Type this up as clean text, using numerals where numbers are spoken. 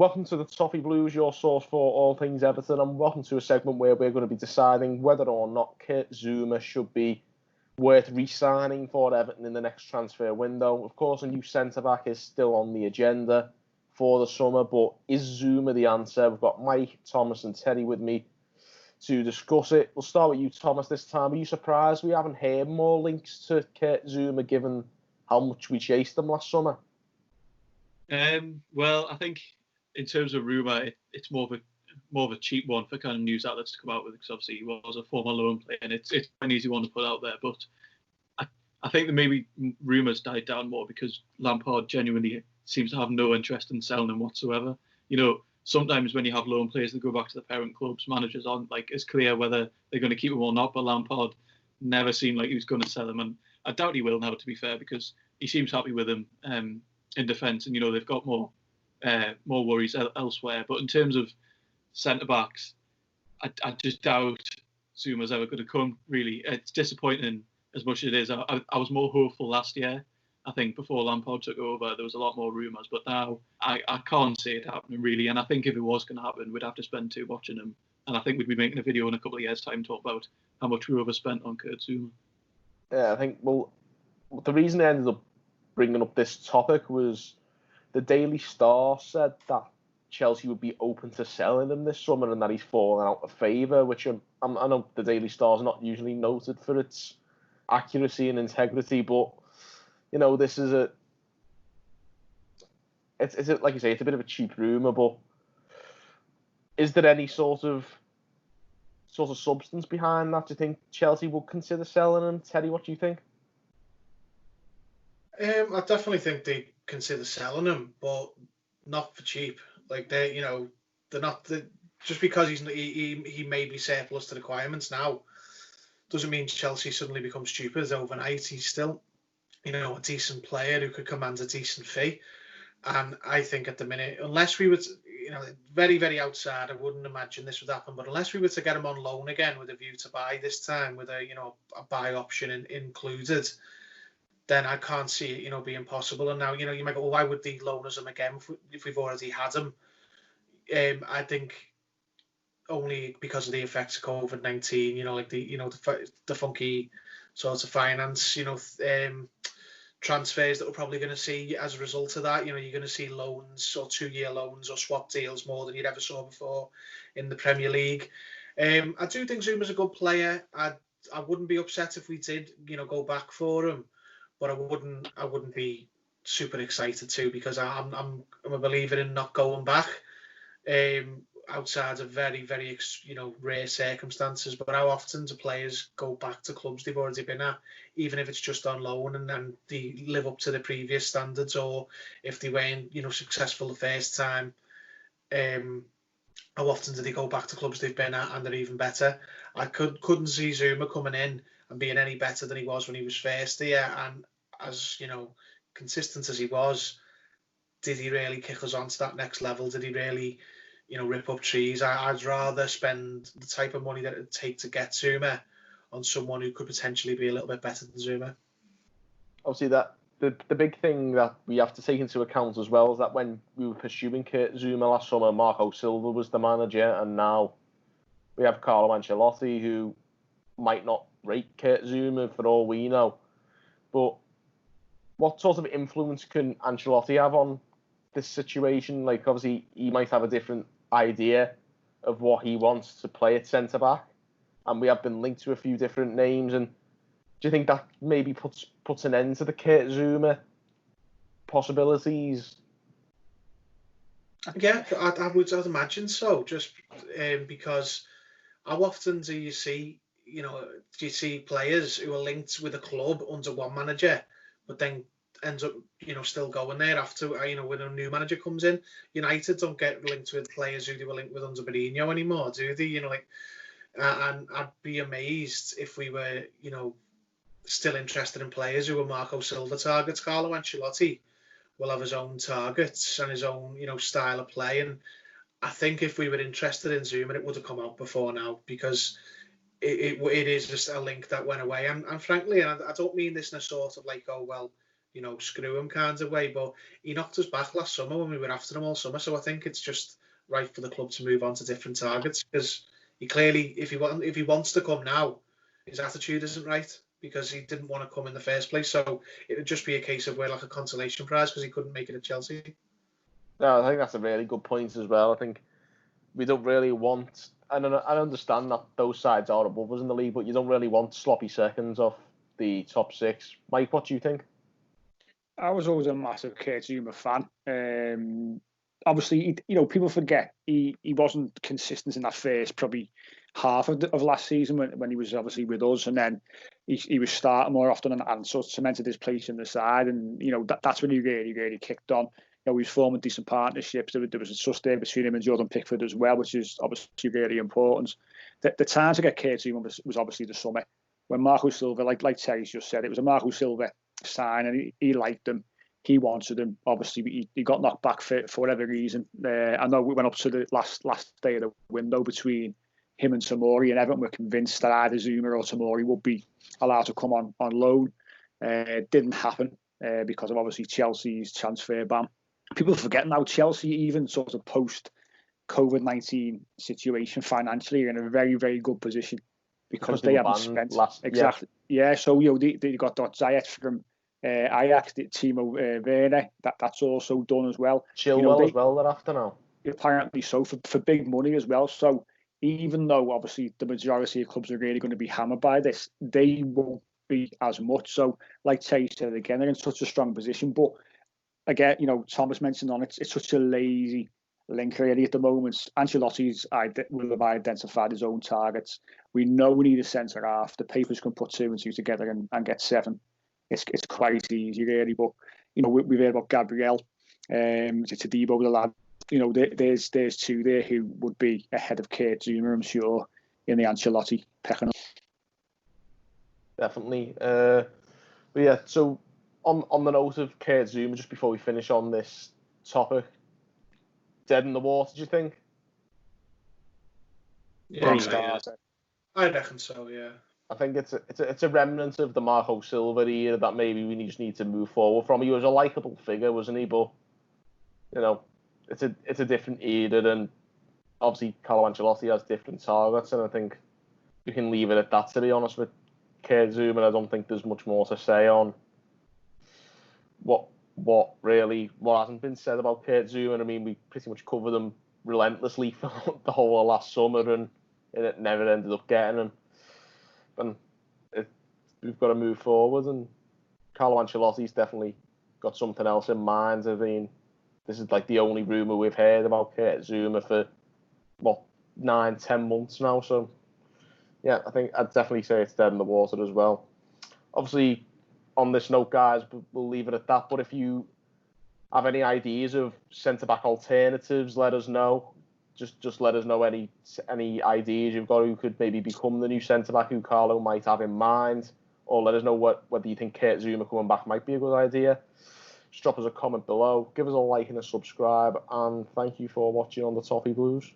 welcome to the Toffee Blues, your source for all things Everton, and welcome to a segment where we're going to be deciding whether or not Kurt Zouma should be worth re-signing for Everton in the next transfer window. Of course, a new centre-back is still on the agenda for the summer, but is Zouma the answer? We've got Mike, Thomas and Terry with me to discuss it. We'll start with you, Thomas, this time. Are you surprised we haven't heard more links to Kurt Zouma, given how much we chased him last summer? Well, I think in terms of rumour, it's more of a cheap one for kind of news outlets to come out with, because obviously he was a former loan player, and it's an easy one to put out there. But I think that maybe rumours died down more because Lampard genuinely seems to have no interest in selling him whatsoever. You know, sometimes when you have loan players that go back to the parent clubs, managers aren't like as clear whether they're going to keep him or not. But Lampard never seemed like he was going to sell him, and I doubt he will now, to be fair, because he seems happy with him in defence, and you know they've got more worries elsewhere. But in terms of centre backs, I just doubt Zouma's ever going to come. Really, it's disappointing as much as it is. I was more hopeful last year. I think before Lampard took over, there was a lot more rumours, but now I can't see it happening really. And I think if it was going to happen, we'd have to spend two watching him. And I think we'd be making a video in a couple of years' time talk about how much we overspent on Kurt Zouma. Yeah, I think, well, the reason I ended up bringing up this topic was the Daily Star said that Chelsea would be open to selling him this summer and that he's fallen out of favour, which I know the Daily Star's not usually noted for its accuracy and integrity, but you know, this is it's like you say, it's a bit of a cheap rumour, but is there any sort of substance behind that? Do you think Chelsea will consider selling him? Teddy, what do you think? I definitely think they consider selling him, but not for cheap. Like they're not just because he may be surplus to requirements now, doesn't mean Chelsea suddenly become stupid overnight. He's still, a decent player who could command a decent fee. And I think at the minute, unless we were to, very, very outside, I wouldn't imagine this would happen. But unless we were to get him on loan again with a view to buy this time with a buy option included, then I can't see it, being possible. And now, you might go, well, why would they loan us him again if we've already had him? I think only because of the effects of COVID-19, like the funky sorts of finance, transfers that we're probably going to see as a result of that. You're going to see loans or 2-year loans or swap deals more than you'd ever saw before in the Premier League. I do think Zouma's a good player. I wouldn't be upset if we did, go back for him, but I wouldn't be super excited too, because I'm a believer in not going back. Outside of very, very, rare circumstances. But how often do players go back to clubs they've already been at, even if it's just on loan, and they live up to the previous standards, or if they weren't, successful the first time, how often do they go back to clubs they've been at and they're even better? I couldn't see Zouma coming in and being any better than he was when he was first here, and as consistent as he was, did he really kick us on to that next level? Did he really rip up trees? I'd rather spend the type of money that it would take to get Zouma on someone who could potentially be a little bit better than Zouma. Obviously, that the big thing that we have to take into account as well is that when we were pursuing Kurt Zouma last summer, Marco Silva was the manager, and now we have Carlo Ancelotti, who might not rate Kurt Zouma for all we know. But what sort of influence can Ancelotti have on this situation? Like, obviously, he might have a different idea of what he wants to play at centre-back, and we have been linked to a few different names. And do you think that maybe puts an end to the Kurt Zouma possibilities? Yeah, I'd imagine so, just because how often do you see players who are linked with a club under one manager, but then ends up, still going there after, when a new manager comes in? United don't get linked with players who they were linked with under Mourinho anymore, do they? And I'd be amazed if we were, still interested in players who were Marco Silva targets. Carlo Ancelotti will have his own targets and his own, style of play. And I think if we were interested in Zouma, it would have come out before now, because it is just a link that went away. And frankly, and I don't mean this in a sort of like, oh, well, screw him kind of way. But he knocked us back last summer when we were after him all summer. So I think it's just right for the club to move on to different targets, because he clearly, if he wants to come now, his attitude isn't right, because he didn't want to come in the first place. So it would just be a case of we're like a consolation prize because he couldn't make it at Chelsea. No, I think that's a really good point as well. I think we don't really want. I understand that those sides are above us in the league, but you don't really want sloppy seconds off the top six. Mike, what do you think? I was always a massive Kurt Zouma fan. Obviously, people forget he wasn't consistent in that first probably half of last season when he was obviously with us, and then he was starting more often and sort of cemented his place in the side, and that's when he really kicked on. He was forming decent partnerships. There was a trust there between him and Jordan Pickford as well, which is obviously really important. The time to get Kurt Zouma was obviously the summer when Marco Silva, like Terry just said, it was a Marco Silva sign, and he liked him. He wanted him. Obviously, he got knocked back for whatever reason. I know we went up to the last day of the window between him and Tomori, and Everton were convinced that either Zouma or Tomori would be allowed to come on loan. It didn't happen because of obviously Chelsea's transfer ban. People forget now, Chelsea, even sort of post COVID-19 situation financially, are in a very, very good position because they haven't spent exactly. Yeah, so they got Ziyech from Ajax, Timo Werner. That's also done as well. Chilwell as well. They're after now. Apparently so, for big money as well. So even though obviously the majority of clubs are really going to be hammered by this, they won't be as much. So like Tay said again, they're in such a strong position. But again, Thomas mentioned it's such a lazy link really at the moment. Ancelotti's will have identified his own targets. We know we need a centre half. The papers can put 2 and 2 together and get 7. It's quite easy really. But we've heard about Gabriel, Tadibo, the lad. There's 2 there who would be ahead of Kurt Zouma, I'm sure, in the Ancelotti pecking order. Definitely. But yeah, so on the note of Kurt Zouma, just before we finish on this topic, dead in the water, do you think? Yeah, I reckon so, yeah. I think it's a remnant of the Marco Silva era that maybe we just need to move forward from. He was a likeable figure, wasn't he? But it's a different era, and obviously Carlo Ancelotti has different targets, and I think we can leave it at that. To be honest with Kurt Zouma, I don't think there's much more to say on what hasn't been said about Kurt Zouma. I mean, we pretty much covered them relentlessly for the whole of last summer, and it never ended up getting him. And we've got to move forward, and Carlo Ancelotti's definitely got something else in mind. I mean, this is like the only rumour we've heard about Kurt Zouma for 9-10 months now. So yeah, I think I'd definitely say it's dead in the water as well. Obviously, on this note, guys, we'll leave it at that. But if you have any ideas of centre-back alternatives, let us know. Just let us know any ideas you've got who could maybe become the new centre-back who Carlo might have in mind. Or let us know whether you think Kurt Zouma coming back might be a good idea. Just drop us a comment below. Give us a like and a subscribe. And thank you for watching on the Toffee Blues.